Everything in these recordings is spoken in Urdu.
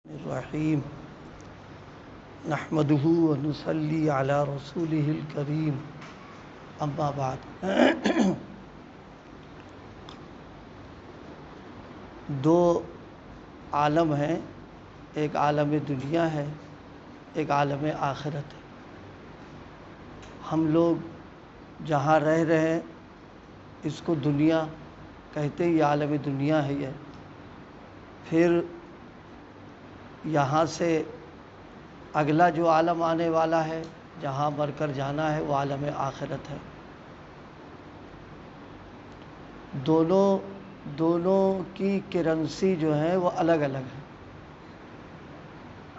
الرحیم نحمدہ ونصلی علی رسولہ الکریم اما بعد۔ دو عالم ہیں، ایک عالم دنیا ہے، ایک عالم آخرت ہے۔ ہم لوگ جہاں رہ رہے ہیں اس کو دنیا کہتے ہیں، یہ عالم دنیا ہے۔ یہ پھر یہاں سے اگلا جو عالم آنے والا ہے، جہاں مر کر جانا ہے، وہ عالم آخرت ہے۔ دونوں کی کرنسی جو ہے وہ الگ الگ ہے۔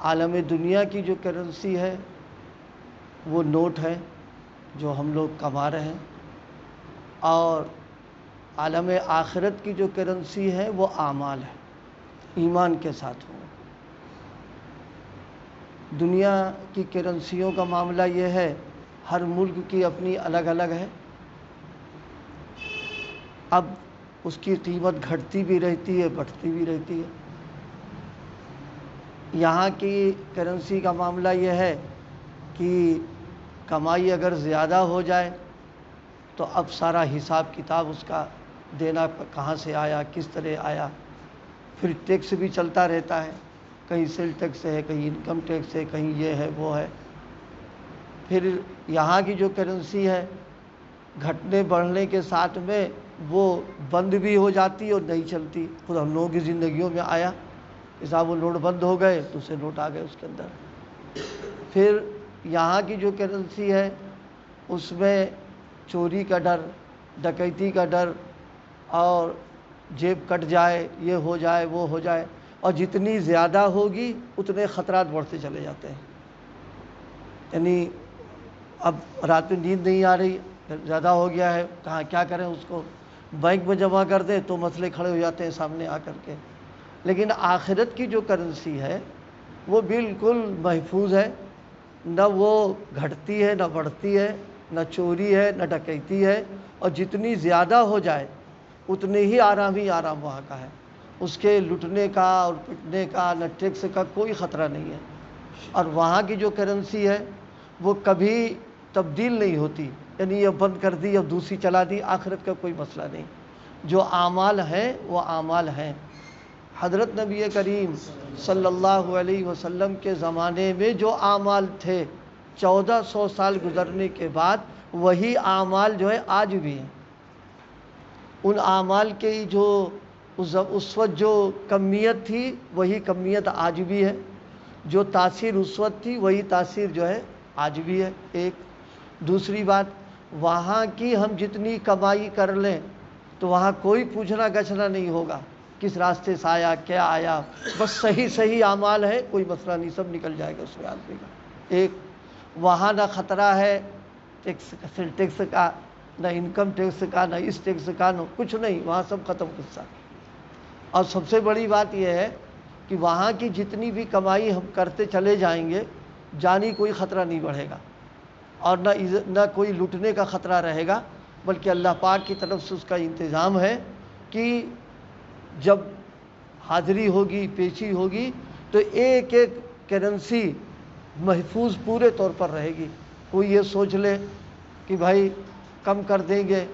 عالم دنیا کی جو کرنسی ہے وہ نوٹ ہے جو ہم لوگ کما رہے ہیں، اور عالم آخرت کی جو کرنسی ہے وہ اعمال ہے، ایمان کے ساتھ ہو۔ دنیا کی کرنسیوں کا معاملہ یہ ہے، ہر ملک کی اپنی الگ الگ ہے۔ اب اس کی قیمت گھٹتی بھی رہتی ہے، بڑھتی بھی رہتی ہے۔ یہاں کی کرنسی کا معاملہ یہ ہے کہ کمائی اگر زیادہ ہو جائے تو اب سارا حساب کتاب اس کا دینا، کہاں سے آیا، کس طرح آیا۔ پھر ٹیکس بھی چلتا رہتا ہے، کہیں سیل ٹیکس ہے، کہیں انکم ٹیکس ہے، کہیں یہ ہے وہ ہے۔ پھر یہاں کی جو کرنسی ہے گھٹنے بڑھنے کے ساتھ میں وہ بند بھی ہو جاتی اور نہیں چلتی۔ خود ہم لوگوں کی زندگیوں میں آیا کہ صاحب وہ نوٹ بند ہو گئے، دوسرے نوٹ آ گئے اس کے اندر۔ پھر یہاں کی جو کرنسی ہے اس میں چوری کا ڈر، ڈکیتی کا ڈر، اور جیب کٹ جائے، یہ ہو جائے وہ ہو جائے، اور جتنی زیادہ ہوگی اتنے خطرات بڑھتے چلے جاتے ہیں۔ یعنی اب رات میں نیند نہیں آ رہی، زیادہ ہو گیا ہے، کہاں کیا کریں اس کو، بینک میں جمع کر دیں تو مسئلے کھڑے ہو جاتے ہیں سامنے آ کر کے۔ لیکن آخرت کی جو کرنسی ہے وہ بالکل محفوظ ہے، نہ وہ گھٹتی ہے نہ بڑھتی ہے، نہ چوری ہے نہ ڈکیتی ہے، اور جتنی زیادہ ہو جائے اتنے ہی آرام وہاں کا ہے۔ اس کے لٹنے کا اور پٹنے کا، نہ ٹیکس کا کوئی خطرہ نہیں ہے۔ اور وہاں کی جو کرنسی ہے وہ کبھی تبدیل نہیں ہوتی، یعنی یہ بند کر دی اب دوسری چلا دی، آخرت کا کوئی مسئلہ نہیں۔ جو اعمال ہیں وہ اعمال ہیں۔ حضرت نبی کریم صلی اللہ علیہ وسلم کے زمانے میں جو اعمال تھے 1400 سال گزرنے کے بعد وہی اعمال جو ہے آج بھی ہیں۔ ان اعمال کی جو اس وقت جو کمیت تھی وہی کمیت آج بھی ہے، جو تاثیر اس وقت تھی وہی تاثیر جو ہے آج بھی ہے۔ ایک دوسری بات، وہاں کی ہم جتنی کمائی کر لیں تو وہاں کوئی پوچھنا گچھنا نہیں ہوگا کس راستے سے آیا، کیا آیا، بس صحیح اعمال ہے، کوئی مسئلہ نہیں، سب نکل جائے گا اس میں آدمی کا۔ ایک وہاں نہ خطرہ ہے ٹیکس کا، نہ انکم ٹیکس کا، نہ اس ٹیکس کا، نہ کچھ نہیں، وہاں سب ختم قصہ۔ اور سب سے بڑی بات یہ ہے کہ وہاں کی جتنی بھی کمائی ہم کرتے چلے جائیں گے جانی کوئی خطرہ نہیں بڑھے گا، اور نہ کوئی لٹنے کا خطرہ رہے گا، بلکہ اللہ پاک کی طرف سے اس کا انتظام ہے کہ جب حاضری ہوگی، پیشی ہوگی، تو ایک ایک کرنسی محفوظ پورے طور پر رہے گی۔ کوئی یہ سوچ لے کہ بھائی کم کر دیں گے،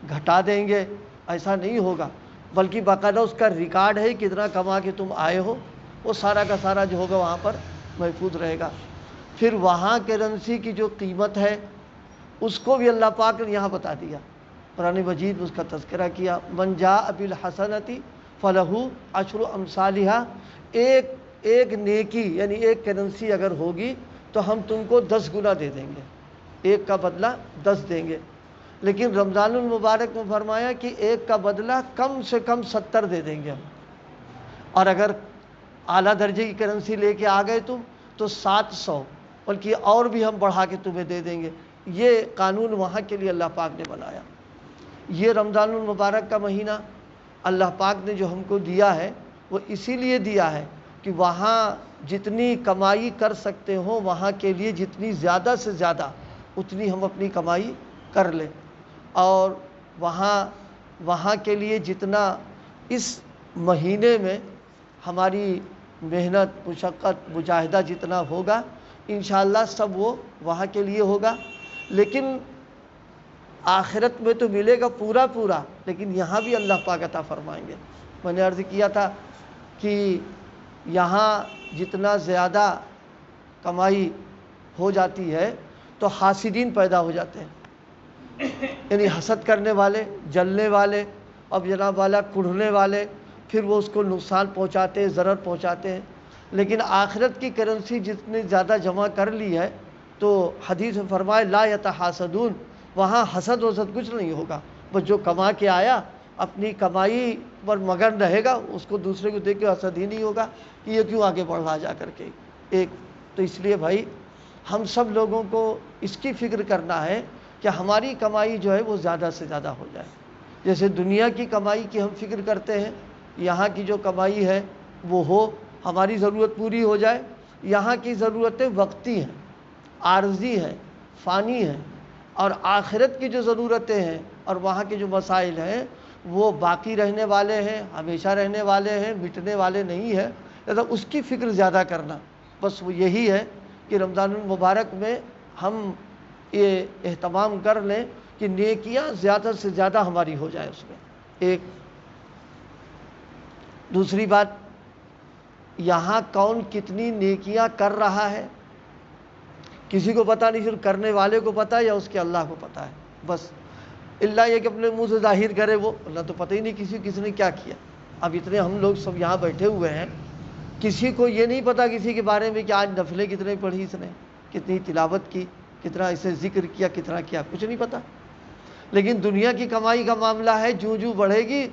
گھٹا دیں گے، ایسا نہیں ہوگا، بلکہ باقاعدہ اس کا ریکارڈ ہے کتنا کما کے تم آئے ہو، وہ سارا کا سارا جو ہوگا وہاں پر محفوظ رہے گا۔ پھر وہاں کرنسی کی جو قیمت ہے اس کو بھی اللہ پاک نے یہاں بتا دیا، قرآن مجید میں اس کا تذکرہ کیا۔ من جاء بالحسنۃ فلہ عشر امثالھا، ایک نیکی یعنی ایک کرنسی اگر ہوگی تو ہم تم کو 10 گنا دے دیں گے، ایک کا بدلہ 10 دیں گے۔ لیکن رمضان المبارک میں فرمایا کہ ایک کا بدلہ کم سے کم 70 دے دیں گے ہم، اور اگر اعلیٰ درجے کی کرنسی لے کے آ گئے تم تو 700، بلکہ اور بھی ہم بڑھا کے تمہیں دے دیں گے۔ یہ قانون وہاں کے لیے اللہ پاک نے بنایا۔ یہ رمضان المبارک کا مہینہ اللہ پاک نے جو ہم کو دیا ہے وہ اسی لیے دیا ہے کہ وہاں جتنی کمائی کر سکتے ہو وہاں کے لیے جتنی زیادہ سے زیادہ اتنی ہم اپنی کمائی کر لیں، اور وہاں کے لیے جتنا اس مہینے میں ہماری محنت مشقت مجاہدہ جتنا ہوگا انشاءاللہ سب وہ وہاں کے لیے ہوگا، لیکن آخرت میں تو ملے گا پورا پورا، لیکن یہاں بھی اللہ پاک عطا فرمائیں گے۔ میں نے عرض کیا تھا کہ یہاں جتنا زیادہ کمائی ہو جاتی ہے تو حاسدین پیدا ہو جاتے ہیں، یعنی حسد کرنے والے، جلنے والے، اب جناب والا کڑھنے والے، پھر وہ اس کو نقصان پہنچاتے ہیں، ضرر پہنچاتے ہیں۔ لیکن آخرت کی کرنسی جتنی زیادہ جمع کر لی ہے تو حدیث میں فرمائے لا یتحاسدون، وہاں حسد وسد کچھ نہیں ہوگا، بس جو کما کے آیا اپنی کمائی پر مگن رہے گا، اس کو دوسرے کو دیکھ کے حسد ہی نہیں ہوگا کہ یہ کیوں آگے بڑھ رہا جا کر کے ایک۔ تو اس لیے بھائی ہم سب لوگوں کو اس کی فکر کرنا ہے کہ ہماری کمائی جو ہے وہ زیادہ سے زیادہ ہو جائے۔ جیسے دنیا کی کمائی کی ہم فکر کرتے ہیں، یہاں کی جو کمائی ہے وہ ہو، ہماری ضرورت پوری ہو جائے۔ یہاں کی ضرورتیں وقتی ہیں، عارضی ہیں، فانی ہیں، اور آخرت کی جو ضرورتیں ہیں اور وہاں کے جو مسائل ہیں وہ باقی رہنے والے ہیں، ہمیشہ رہنے والے ہیں، مٹنے والے نہیں ہیں۔ لہذا اس کی فکر زیادہ کرنا، بس وہ یہی ہے کہ رمضان المبارک میں ہم یہ اہتمام کر لیں کہ نیکیاں زیادہ سے زیادہ ہماری ہو جائے اس میں۔ ایک دوسری بات، یہاں کون کتنی نیکیاں کر رہا ہے کسی کو پتہ نہیں، صرف کرنے والے کو پتہ ہے یا اس کے اللہ کو پتہ ہے بس، اللہ یہ کہ اپنے منہ سے ظاہر کرے وہ، اللہ تو پتہ ہی نہیں کس نے کیا کیا۔ اب اتنے ہم لوگ سب یہاں بیٹھے ہوئے ہیں، کسی کو یہ نہیں پتہ کسی کے بارے میں کہ آج نفلیں کتنے پڑھی اس نے، کتنی تلاوت کی، کتنا اسے ذکر کیا، کتنا کیا، کچھ نہیں پتہ۔ لیکن دنیا کی کمائی کا معاملہ ہے، جو بڑھے گی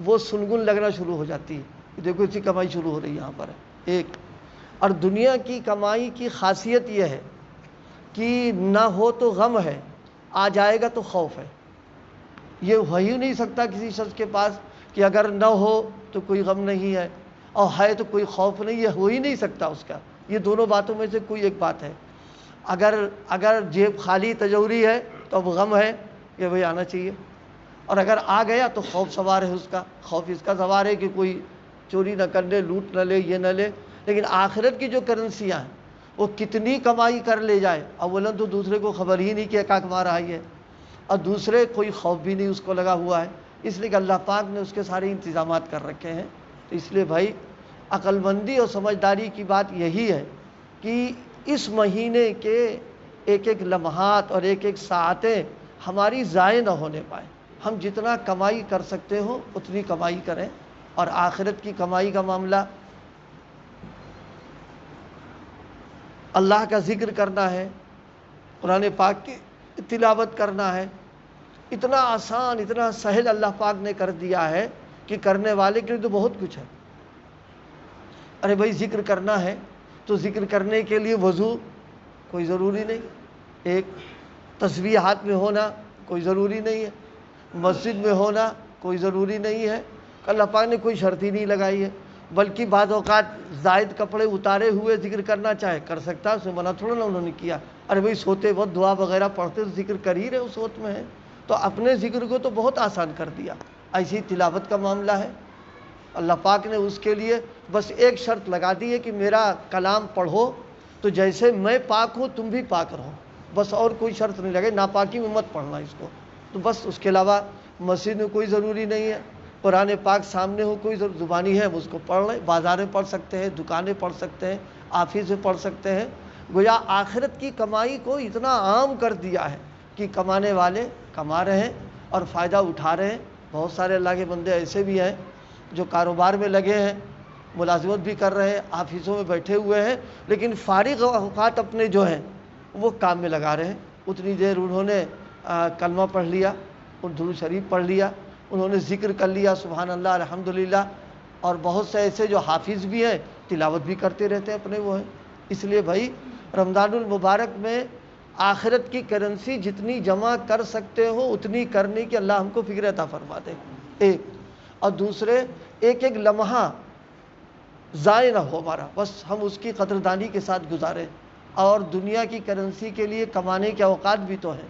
وہ سنگن لگنا شروع ہو جاتی ہے کہ دیکھو اس کی کمائی شروع ہو رہی ہے یہاں پر ہے ایک۔ اور دنیا کی کمائی کی خاصیت یہ ہے کہ نہ ہو تو غم ہے، آ جائے گا تو خوف ہے۔ یہ ہو ہی نہیں سکتا کسی شخص کے پاس کہ اگر نہ ہو تو کوئی غم نہیں ہے اور ہے تو کوئی خوف نہیں ہے، ہو ہی نہیں سکتا اس کا۔ یہ دونوں باتوں میں سے کوئی ایک بات ہے۔ اگر جیب خالی تجوری ہے تو اب غم ہے کہ بھئی آنا چاہیے، اور اگر آ گیا تو خوف سوار ہے، اس کا خوف اس کا سوار ہے کہ کوئی چوری نہ کر لے، لوٹ نہ لے، یہ نہ لے۔ لیکن آخرت کی جو کرنسیاں ہیں وہ کتنی کمائی کر لے جائے، اولاً تو دوسرے کو خبر ہی نہیں کہ کیا کما رہا ہے، اور دوسرے کوئی خوف بھی نہیں اس کو لگا ہوا ہے، اس لیے کہ اللہ پاک نے اس کے سارے انتظامات کر رکھے ہیں۔ تو اس لیے بھائی عقل مندی اور سمجھداری کی بات یہی ہے کہ اس مہینے کے ایک ایک لمحات اور ایک ایک ساعتیں ہماری ضائع نہ ہونے پائیں۔ ہم جتنا کمائی کر سکتے ہو اتنی کمائی کریں، اور آخرت کی کمائی کا معاملہ اللہ کا ذکر کرنا ہے، قرآن پاک کی تلاوت کرنا ہے، اتنا آسان اتنا سہل اللہ پاک نے کر دیا ہے کہ کرنے والے کے لیے تو بہت کچھ ہے۔ ارے بھائی ذکر کرنا ہے تو ذکر کرنے کے لیے وضو کوئی ضروری نہیں، ایک تسبیح ہاتھ میں ہونا کوئی ضروری نہیں ہے، مسجد میں ہونا کوئی ضروری نہیں ہے، اللہ پاک نے کوئی شرط ہی نہیں لگائی ہے۔ بلکہ بعض اوقات زائد کپڑے اتارے ہوئے ذکر کرنا چاہے کر سکتا ہے، اس میں منع تھوڑا نہ انہوں نے کیا۔ ارے بھائی سوتے وقت دعا وغیرہ پڑھتے تو ذکر کر ہی رہے اس وقت میں ہے، تو اپنے ذکر کو تو بہت آسان کر دیا۔ ایسی تلاوت کا معاملہ ہے، اللہ پاک نے اس کے لیے بس ایک شرط لگا دی ہے کہ میرا کلام پڑھو تو جیسے میں پاک ہوں تم بھی پاک رہو، بس اور کوئی شرط نہیں لگے، ناپاکی میں مت پڑھنا اس کو، تو بس اس کے علاوہ مسجد میں کوئی ضروری نہیں ہے، قرآن پاک سامنے ہو کوئی زبانی ہے اس کو پڑھ لیں، بازار میں پڑھ سکتے ہیں، دکانیں پڑھ سکتے ہیں، آفس میں پڑھ سکتے ہیں۔ گویا آخرت کی کمائی کو اتنا عام کر دیا ہے کہ کمانے والے کما رہے ہیں اور فائدہ اٹھا رہے ہیں۔ بہت سارے اللہ کے بندے ایسے بھی ہیں جو کاروبار میں لگے ہیں، ملازمت بھی کر رہے ہیں، آفسوں میں بیٹھے ہوئے ہیں، لیکن فارغ اوقات اپنے جو ہیں وہ کام میں لگا رہے ہیں۔ اتنی دیر انہوں نے کلمہ پڑھ لیا اور درود شریف پڑھ لیا، انہوں نے ذکر کر لیا سبحان اللہ الحمدللہ، اور بہت سے ایسے جو حافظ بھی ہیں تلاوت بھی کرتے رہتے ہیں اپنے وہ ہیں۔ اس لیے بھائی رمضان المبارک میں آخرت کی کرنسی جتنی جمع کر سکتے ہو اتنی کرنے کی اللہ ہم کو فکر عطا فرما دے، ایک، اور دوسرے ایک ایک لمحہ ضائع نہ ہو ہمارا، بس ہم اس کی قدردانی کے ساتھ گزاریں۔ اور دنیا کی کرنسی کے لیے کمانے کے اوقات بھی تو ہیں،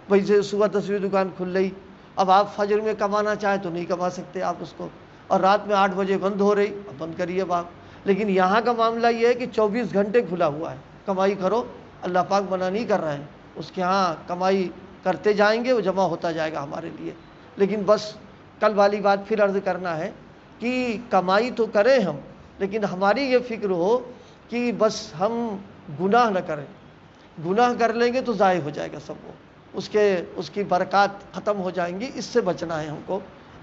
بھائی سے صبح 10 بجے دکان کھل رہی، اب آپ فجر میں کمانا چاہیں تو نہیں کما سکتے آپ اس کو، اور رات میں 8 بجے بند ہو رہی، اب بند کریے اب آپ، لیکن یہاں کا معاملہ یہ ہے کہ 24 گھنٹے کھلا ہوا ہے، کمائی کرو، اللہ پاک منع نہیں کر رہے ہیں، اس کے ہاں کمائی کرتے جائیں گے، وہ جمع ہوتا جائے گا ہمارے لیے۔ لیکن بس کل والی بات پھر عرض کرنا ہے کہ کمائی تو کریں ہم، لیکن ہماری یہ فکر ہو کہ بس ہم گناہ نہ کریں، گناہ کر لیں گے تو ضائع ہو جائے گا سب، وہ اس کی برکات ختم ہو جائیں گی، اس سے بچنا ہے ہم کو۔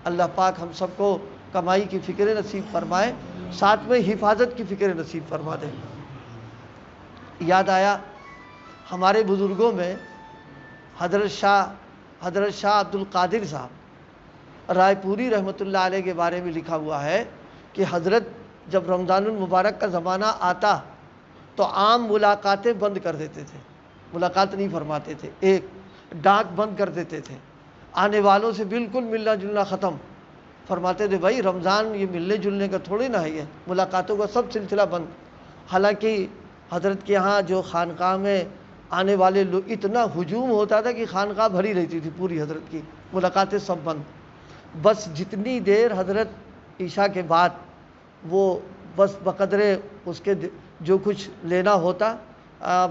اللہ پاک ہم سب کو کمائی کی فکر نصیب فرمائے، ساتھ میں حفاظت کی فکر نصیب فرما دے۔ یاد آیا ہمارے بزرگوں میں حضرت شاہ عبد القادر صاحب رائے پوری رحمۃ اللہ علیہ کے بارے میں لکھا ہوا ہے کہ حضرت جب رمضان المبارک کا زمانہ آتا تو عام ملاقاتیں بند کر دیتے تھے، ملاقات نہیں فرماتے تھے، ایک ڈاک بند کر دیتے تھے، آنے والوں سے بالکل ملنا جلنا ختم، فرماتے تھے بھائی رمضان یہ ملنے جلنے کا تھوڑی نہ ہے، یہ ملاقاتوں کا سب سلسلہ بند۔ حالانکہ حضرت کے ہاں جو خانقاہ میں آنے والے لوگ اتنا ہجوم ہوتا تھا کہ خانقاہ بھری رہتی تھی پوری حضرت کی، ملاقاتیں سب بند۔ بس جتنی دیر حضرت عشاء کے بعد وہ بس بقدر اس کے جو کچھ لینا ہوتا،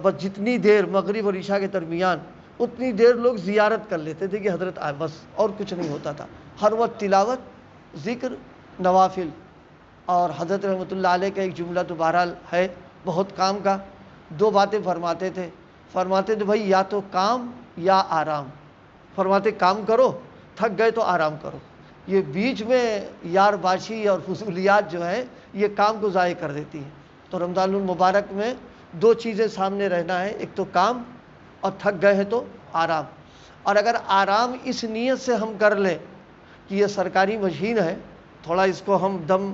بس جتنی دیر مغرب اور عشاء کے درمیان اتنی دیر لوگ زیارت کر لیتے تھے کہ حضرت آئے، بس اور کچھ نہیں ہوتا تھا، ہر وقت تلاوت، ذکر، نوافل۔ اور حضرت رحمۃ اللہ علیہ کا ایک جملہ تو بہرحال ہے بہت کام کا، دو باتیں فرماتے تھے بھائی یا تو کام یا آرام، فرماتے کام کرو، تھک گئے تو آرام کرو، یہ بیچ میں یار باشی اور فضولیات جو ہے یہ کام کو ضائع کر دیتی ہے۔ تو رمضان المبارک میں دو چیزیں سامنے رہنا ہے، ایک تو کام اور تھک گئے ہیں تو آرام۔ اور اگر آرام اس نیت سے ہم کر لیں کہ یہ سرکاری مشین ہے، تھوڑا اس کو ہم دم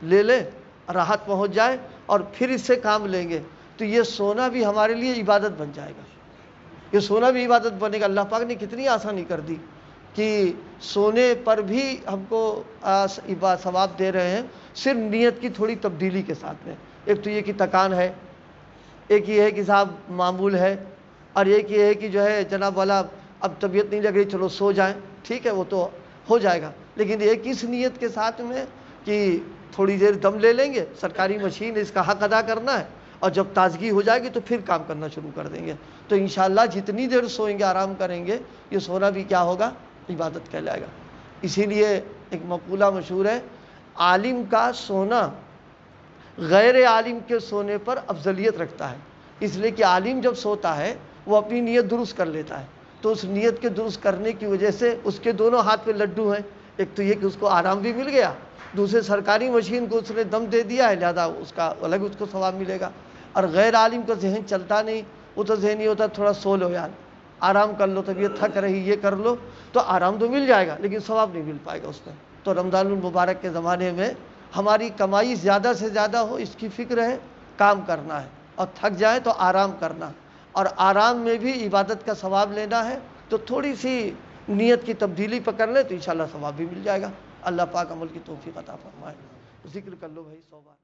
لے لیں، راحت پہنچ جائے اور پھر اس سے کام لیں گے، تو یہ سونا بھی ہمارے لیے عبادت بن جائے گا، یہ سونا بھی عبادت بنے گا۔ اللہ پاک نے کتنی آسانی کر دی کہ سونے پر بھی ہم کو ثواب دے رہے ہیں، صرف نیت کی تھوڑی تبدیلی کے ساتھ میں۔ ایک تو یہ کہ تکان ہے، ایک یہ ہے کہ صاحب معمول ہے، اور ایک یہ ہے کہ جو ہے جناب والا اب طبیعت نہیں لگ رہی چلو سو جائیں، ٹھیک ہے وہ تو ہو جائے گا، لیکن ایک اس نیت کے ساتھ میں کہ تھوڑی دیر دم لے لیں گے، سرکاری مشین اس کا حق ادا کرنا ہے، اور جب تازگی ہو جائے گی تو پھر کام کرنا شروع کر دیں گے۔ تو انشاءاللہ جتنی دیر سوئیں گے، آرام کریں گے، یہ سونا بھی کیا ہوگا؟ عبادت کہلائے گا۔ اسی لیے ایک مقولہ مشہور ہے، عالم کا سونا غیر عالم کے سونے پر افضلیت رکھتا ہے، اس لیے کہ عالم جب سوتا ہے وہ اپنی نیت درست کر لیتا ہے، تو اس نیت کے درست کرنے کی وجہ سے اس کے دونوں ہاتھ پہ لڈو ہیں، ایک تو یہ کہ اس کو آرام بھی مل گیا، دوسرے سرکاری مشین کو اس نے دم دے دیا ہے، لہذا اس کا الگ اس کو ثواب ملے گا۔ اور غیر عالم کا ذہن چلتا نہیں، وہ تو ذہن یہ ہوتا تھوڑا سو لو یار، آرام کر لو، طبیعت تھک رہی یہ کر لو، تو آرام تو مل جائے گا لیکن ثواب نہیں مل پائے گا اس میں۔ تو رمضان المبارک کے زمانے میں ہماری کمائی زیادہ سے زیادہ ہو، اس کی فکر ہے، کام کرنا ہے، اور تھک جائے تو آرام کرنا، اور آرام میں بھی عبادت کا ثواب لینا ہے، تو تھوڑی سی نیت کی تبدیلی پکڑ لیں تو انشاءاللہ ثواب بھی مل جائے گا۔ اللہ پاک عمل کی توفیق عطا فرمائے۔ ذکر کر لو بھائی 100 بار۔